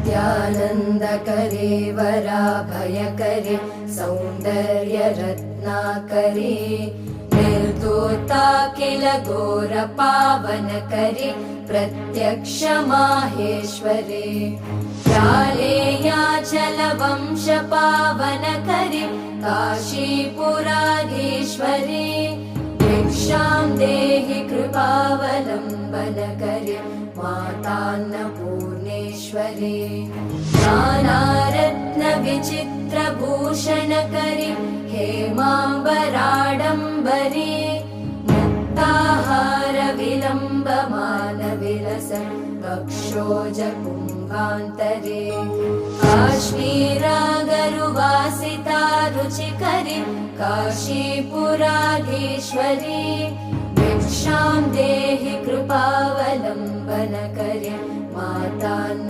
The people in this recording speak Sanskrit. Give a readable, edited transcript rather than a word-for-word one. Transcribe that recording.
नित्यानन्दकरे वराभयकरे सौन्दर्यरत्नाकरे निर्दोताखिल घोरपावनकरे प्रत्यक्ष माहेश्वरे ज्वालेयाचलवंशपावनकरे काशीपुराधीश्वरे भिक्षां देहि कृपावलम्बनकरे मातान्नपूर्णेश्वरे नानारत्नविचित्रभूषणकरे हेमाम्बराडम्बरे मुक्ताहारविलम्बमानविलस वक्षोजकुम्भान्तरे काश्मीरागरुवासिता रुचिकरे काशीपुराधीश्वरे भिक्षां देहि कृपावलम्बनकरे मातान्न